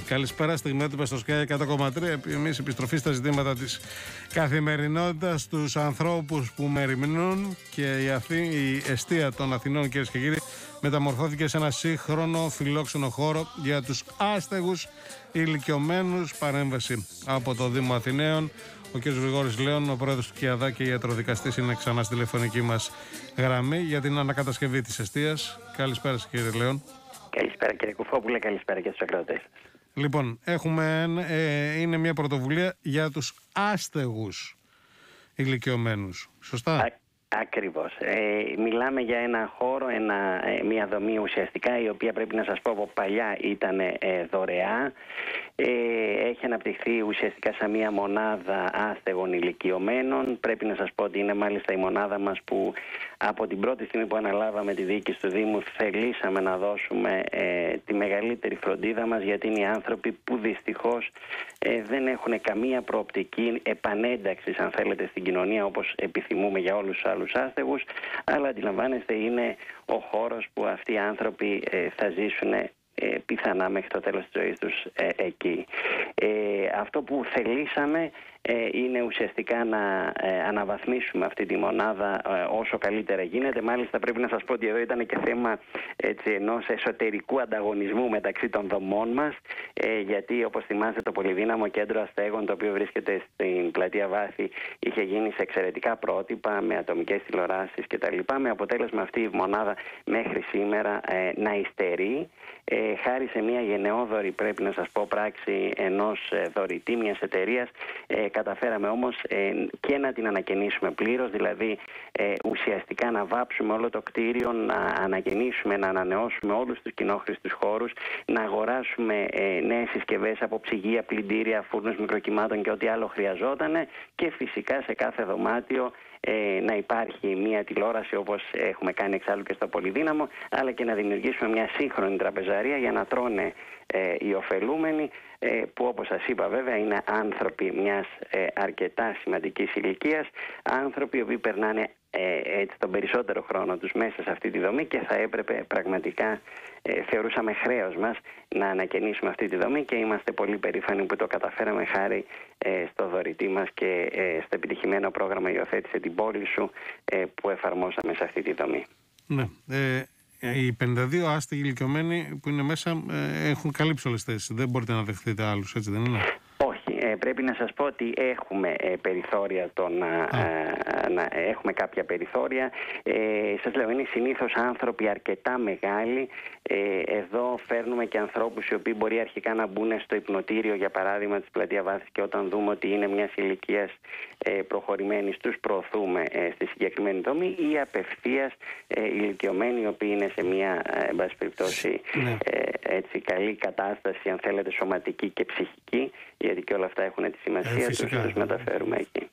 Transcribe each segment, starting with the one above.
Καλησπέρα, στιγμιότυπα στο Sky 100,3. Εμείς επιστροφή στα ζητήματα της καθημερινότητας, στους ανθρώπους που μεριμνούν, και η εστία των Αθηνών, κυρίες και κύριοι, μεταμορφώθηκε σε ένα σύγχρονο φιλόξενο χώρο για τους άστεγους ηλικιωμένους. Παρέμβαση από το Δήμο Αθηναίων. Ο κ. Γρηγόρης Λέων, ο πρόεδρος του ΚΙΑΔΑ και ιατροδικαστής, είναι ξανά στη τηλεφωνική μας γραμμή για την ανακατασκευή της εστίας. Καλησπέρα σας, κύριε Λέων. Καλησπέρα, κύριε Κουφόπουλε, καλησπέρα και στους ακροατές. Λοιπόν, είναι μια πρωτοβουλία για τους άστεγους ηλικιωμένους. Σωστά? Ακριβώς. Μιλάμε για ένα χώρο, μια δομή ουσιαστικά, η οποία πρέπει να σας πω από παλιά ήταν δωρεά. Έχει αναπτυχθεί ουσιαστικά σαν μια μονάδα άστεγων ηλικιωμένων. Πρέπει να σας πω ότι είναι μάλιστα η μονάδα μας που από την πρώτη στιγμή που αναλάβαμε τη διοίκηση του Δήμου θελήσαμε να δώσουμε τη μεγαλύτερη φροντίδα μας, γιατί είναι οι άνθρωποι που δυστυχώς δεν έχουν καμία προοπτική επανένταξης, αν θέλετε, στην κοινωνία όπως επιθυμούμε για όλους τους άλλους άστεγους, αλλά αντιλαμβάνεστε, είναι ο χώρος που αυτοί οι άνθρωποι θα ζήσουν πιθανά μέχρι το τέλος της ζωής τους εκεί. Αυτό που θελήσαμε είναι ουσιαστικά να αναβαθμίσουμε αυτή τη μονάδα όσο καλύτερα γίνεται. Μάλιστα πρέπει να σας πω ότι εδώ ήταν και θέμα ενός εσωτερικού ανταγωνισμού μεταξύ των δομών μας, γιατί όπως θυμάστε το πολυδύναμο κέντρο αστέγων, το οποίο βρίσκεται στην πλατεία Βάθη, είχε γίνει σε εξαιρετικά πρότυπα με ατομικές τηλεοράσεις κτλ. Με αποτέλεσμα αυτή η μονάδα μέχρι σήμερα να υστερεί, χάρη σε μια γενναιόδορη, πρέπει να σας πω, πράξη ενός δωρητή, μιας εταιρείας. Καταφέραμε όμως και να την ανακαινήσουμε πλήρως, δηλαδή ουσιαστικά να βάψουμε όλο το κτίριο, να ανακαινήσουμε, να ανανεώσουμε όλους τους κοινόχρηστους χώρους, να αγοράσουμε νέες συσκευές από ψυγεία, πλυντήρια, φούρνους μικροκυμάτων και ό,τι άλλο χρειαζόταν, και φυσικά σε κάθε δωμάτιο να υπάρχει μια τηλεόραση όπως έχουμε κάνει εξάλλου και στο Πολυδύναμο, αλλά και να δημιουργήσουμε μια σύγχρονη τραπεζαρία για να τρώνε οι ωφελούμενοι, που όπως σας είπα βέβαια είναι άνθρωποι μιας αρκετά σημαντικής ηλικίας, άνθρωποι οι οποίοι περνάνε τον περισσότερο χρόνο τους μέσα σε αυτή τη δομή, και θα έπρεπε πραγματικά, θεωρούσαμε χρέος μας να ανακαινήσουμε αυτή τη δομή, και είμαστε πολύ περήφανοι που το καταφέραμε χάρη στο δωρητή μας και στο επιτυχημένο πρόγραμμα «Υιοθέτησε την πόλη σου» που εφαρμόσαμε σε αυτή τη δομή. Ναι. Οι 52 άστεγοι ηλικιωμένοι που είναι μέσα έχουν καλύψει όλες τις θέσεις. Δεν μπορείτε να δεχτείτε άλλους, έτσι δεν είναι? Όχι, πρέπει να σας πω ότι έχουμε περιθώρια, έχουμε κάποια περιθώρια. Σας λέω, είναι συνήθως άνθρωποι αρκετά μεγάλοι. Εδώ φέρνουμε και ανθρώπους οι οποίοι μπορεί αρχικά να μπουν στο υπνοτήριο, για παράδειγμα, της πλατεία Βάθης, και όταν δούμε ότι είναι μιας ηλικίας προχωρημένης, τους προωθούμε στη συγκεκριμένη δομή, ή απευθείας ηλικιωμένοι οι οποίοι είναι σε μια, εν πάση περιπτώσει, καλή κατάσταση, αν θέλετε, σωματική και ψυχική, γιατί και όλα αυτά έχουν τη σημασία τους μεταφέρουμε εκεί.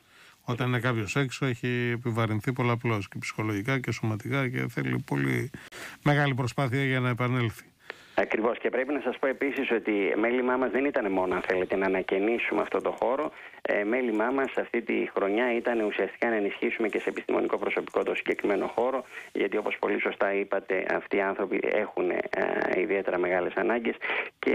Όταν είναι κάποιος έξω, έχει επιβαρυνθεί πολλαπλώς και ψυχολογικά και σωματικά, και θέλει πολύ μεγάλη προσπάθεια για να επανέλθει. Ακριβώς, και πρέπει να σας πω επίσης ότι μέλημά μας δεν ήταν μόνο, αν θέλετε, να ανακαινήσουμε αυτό το χώρο. Μέλημά μας αυτή τη χρονιά ήταν ουσιαστικά να ενισχύσουμε και σε επιστημονικό προσωπικό το συγκεκριμένο χώρο, γιατί όπως πολύ σωστά είπατε, αυτοί οι άνθρωποι έχουν ιδιαίτερα μεγάλες ανάγκες, και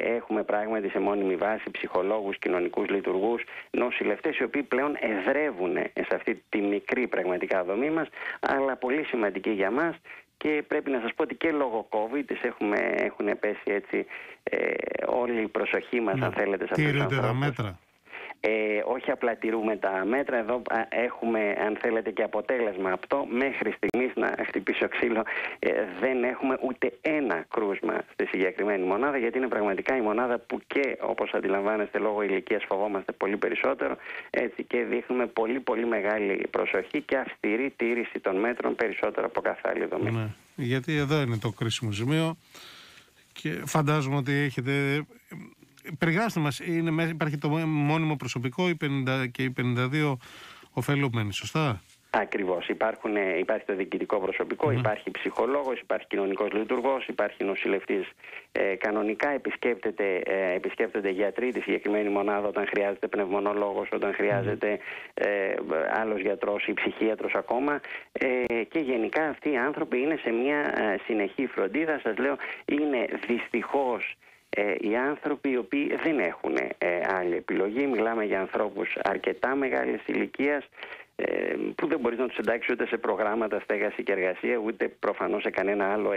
έχουμε πράγματι σε μόνιμη βάση ψυχολόγους, κοινωνικούς λειτουργούς, νοσηλευτές, οι οποίοι πλέον εδρεύουν σε αυτή τη μικρή πραγματικά δομή μας, αλλά πολύ σημαντική για μας. Και πρέπει να σας πω ότι και λόγω COVID έχουν πέσει έτσι όλη η προσοχή μας, αν θέλετε, σε αυτούς τους ανθρώπους. Τηρούνται τα μέτρα? Όχι απλά τηρούμε τα μέτρα, εδώ έχουμε, αν θέλετε, και αποτέλεσμα αυτό. Μέχρι στιγμής, να χτυπήσω ξύλο, δεν έχουμε ούτε ένα κρούσμα στη συγκεκριμένη μονάδα, γιατί είναι πραγματικά η μονάδα που, και όπως αντιλαμβάνεστε, λόγω ηλικίας φοβόμαστε πολύ περισσότερο, έτσι, και δείχνουμε πολύ πολύ μεγάλη προσοχή και αυστηρή τήρηση των μέτρων, περισσότερο από κάθε άλλη δομή. Ναι, γιατί εδώ είναι το κρίσιμο σημείο, και φαντάζομαι ότι έχετε... Περιγράψτε μας, υπάρχει το μόνιμο προσωπικό και οι 52 ωφελούμενοι, σωστά? Ακριβώς. Υπάρχει το διοικητικό προσωπικό, υπάρχει ψυχολόγος, υπάρχει κοινωνικός λειτουργός, υπάρχει νοσηλευτής. Κανονικά επισκέπτονται γιατροί τη συγκεκριμένη μονάδα όταν χρειάζεται πνευμονολόγος, όταν χρειάζεται άλλος γιατρός ή ψυχίατρος ακόμα. Και γενικά αυτοί οι άνθρωποι είναι σε μια συνεχή φροντίδα. Σας λέω, είναι δυστυχώς οι άνθρωποι οι οποίοι δεν έχουν άλλη επιλογή. Μιλάμε για ανθρώπους αρκετά μεγάλης ηλικίας, που δεν μπορείς να τους εντάξεις ούτε σε προγράμματα στέγαση και εργασία, ούτε προφανώς σε κανένα άλλο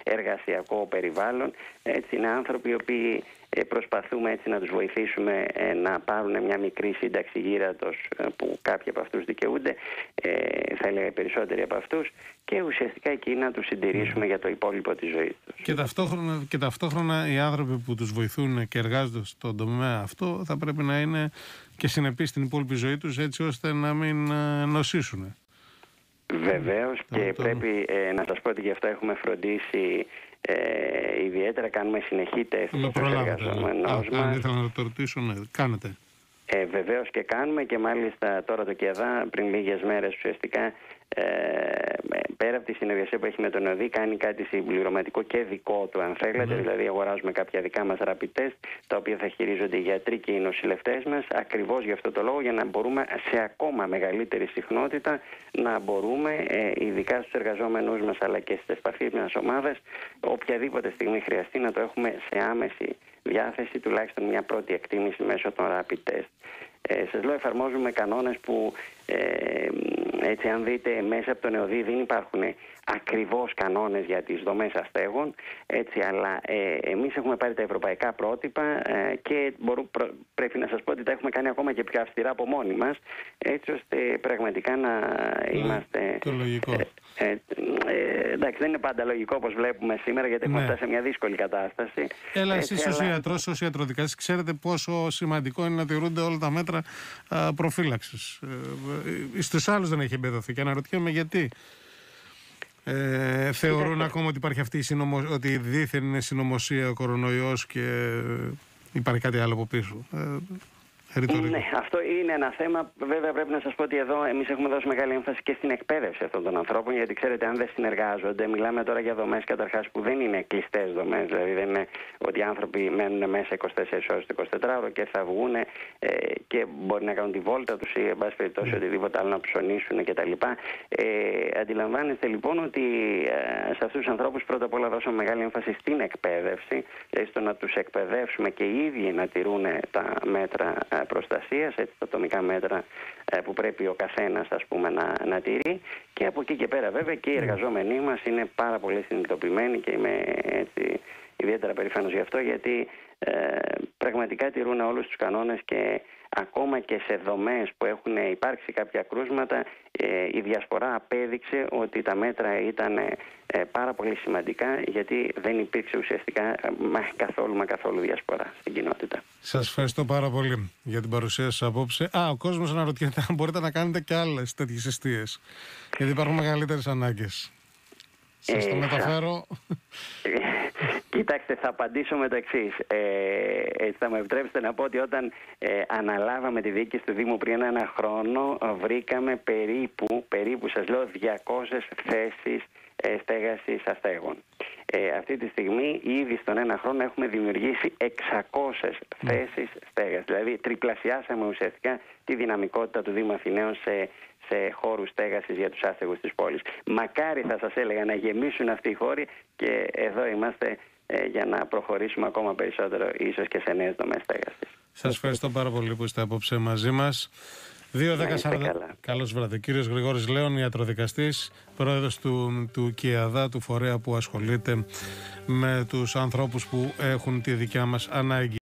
εργασιακό περιβάλλον. Έτσι, είναι άνθρωποι οι οποίοι προσπαθούμε έτσι να τους βοηθήσουμε να πάρουν μια μικρή σύνταξη γύρατος, που κάποιοι από αυτούς δικαιούνται, θα έλεγα οι περισσότεροι από αυτούς, και ουσιαστικά εκεί να τους συντηρήσουμε για το υπόλοιπο της ζωής τους. Και ταυτόχρονα οι άνθρωποι που τους βοηθούν και εργάζονται στον τομέα αυτό θα πρέπει να είναι και συνεπείς στην υπόλοιπη ζωή τους, έτσι ώστε να μην νοσήσουν. Βεβαίως, και πρέπει να σας πω ότι γι' αυτό έχουμε φροντίσει ιδιαίτερα, κάνουμε συνεχή τεστ στους εργαζόμενους μας. Ήθελα να το ρωτήσω, ναι, κάνετε. Βεβαίως και κάνουμε, και μάλιστα τώρα το ΚΕΔΑ πριν λίγες μέρες ουσιαστικά, πέρα από τη συνεργασία που έχει με τον ΟΔΗ, κάνει κάτι συμπληρωματικό και δικό του, αν θέλετε. Δηλαδή αγοράζουμε κάποια δικά μας rapid test, τα οποία θα χειρίζονται οι γιατροί και οι νοσηλευτές μας, ακριβώς για αυτό το λόγο, για να μπορούμε σε ακόμα μεγαλύτερη συχνότητα να μπορούμε, ειδικά στους εργαζόμενους μας αλλά και στις ευπαθείς μας ομάδες, οποιαδήποτε στιγμή χρειαστεί, να το έχουμε σε άμεση διάθεση, τουλάχιστον μια πρώτη εκτίμηση μέσω των rapid test. Σας λέω, εφαρμόζουμε κανόνες που έτσι, αν δείτε μέσα από τον ΕΟΔΗ δεν υπάρχουν ακριβώς κανόνες για τις δομές αστέγων, έτσι, αλλά εμείς έχουμε πάρει τα ευρωπαϊκά πρότυπα και πρέπει να σας πω ότι τα έχουμε κάνει ακόμα και πιο αυστηρά από μόνοι μας, έτσι ώστε πραγματικά να είμαστε... Το λογικό. Εντάξει, δεν είναι πάντα λογικό όπως βλέπουμε σήμερα, γιατί έχουμε φτάσει σε μια δύσκολη κατάσταση. Εσείς ως ιατρός, ως ιατροδικαστής, ξέρετε πόσο σημαντικό είναι να τηρούνται όλα τα μέτρα προφύλαξης. Στους άλλους δεν έχει εμπεδοθεί και αναρωτιέμαι γιατί. Θεωρούν ακόμα ότι υπάρχει αυτή ότι δήθεν είναι συνωμοσία ο κορονοϊός και υπάρχει κάτι άλλο από πίσω. Ναι, αυτό είναι ένα θέμα. Βέβαια, πρέπει να σας πω ότι εδώ εμείς έχουμε δώσει μεγάλη έμφαση και στην εκπαίδευση αυτών των ανθρώπων, γιατί ξέρετε, αν δεν συνεργάζονται, μιλάμε τώρα για δομές καταρχάς που δεν είναι κλειστές δομές. Δηλαδή, δεν είναι ότι οι άνθρωποι μένουν μέσα 24 ώρες το 24ωρο και θα βγουν και μπορεί να κάνουν τη βόλτα τους ή, εν πάση περιπτώσει, οτιδήποτε άλλο, να ψωνίσουν κτλ. Αντιλαμβάνεστε λοιπόν ότι σε αυτούς τους ανθρώπους πρώτα απ' όλα δώσαμε μεγάλη έμφαση στην εκπαίδευση, δηλαδή στο να τους εκπαιδεύσουμε και οι ίδιοι να τηρούν τα μέτρα προστασίας, έτσι, τα ατομικά μέτρα που πρέπει ο καθένας, ας πούμε, να τηρεί. Και από εκεί και πέρα βέβαια και οι εργαζόμενοι μας είναι πάρα πολύ συνειδητοποιημένοι και είμαι έτσι ιδιαίτερα περήφανος γι' αυτό, γιατί πραγματικά τηρούν όλους τους κανόνες και ακόμα και σε δομές που έχουν υπάρξει κάποια κρούσματα, η διασπορά απέδειξε ότι τα μέτρα ήταν πάρα πολύ σημαντικά, γιατί δεν υπήρξε ουσιαστικά καθόλου διασπορά στην κοινότητα. Σας ευχαριστώ πάρα πολύ για την παρουσία σας απόψε. Ο κόσμος αναρωτιέται αν μπορείτε να κάνετε και άλλες τέτοιες εστίες, γιατί υπάρχουν μεγαλύτερες ανάγκες. Σας το μεταφέρω. Κοιτάξτε, θα απαντήσω με το εξής. Θα μου επιτρέψετε να πω ότι όταν αναλάβαμε τη διοίκηση του Δήμου πριν ένα χρόνο, βρήκαμε περίπου σας λέω 200 θέσεις στέγασης αστέγων. Αυτή τη στιγμή ήδη στον ένα χρόνο έχουμε δημιουργήσει 600 θέσεις στέγασης. Δηλαδή τριπλασιάσαμε ουσιαστικά τη δυναμικότητα του Δήμου Αθηναίων σε χώρους στέγασης για τους άστεγους της πόλης. Μακάρι, θα σας έλεγα, να γεμίσουν αυτοί οι χώροι, και εδώ είμαστε για να προχωρήσουμε ακόμα περισσότερο, ίσως και σε νέες δομές στέγασης. Σας ευχαριστώ πάρα πολύ που είστε απόψε μαζί μας. 2-10-40. Καλώς βράδυ. Κύριος Γρηγόρης Λέων, ιατροδικαστής, πρόεδρος του ΚΕΑΔΑ, του φορέα που ασχολείται με τους ανθρώπους που έχουν τη δικιά μας ανάγκη.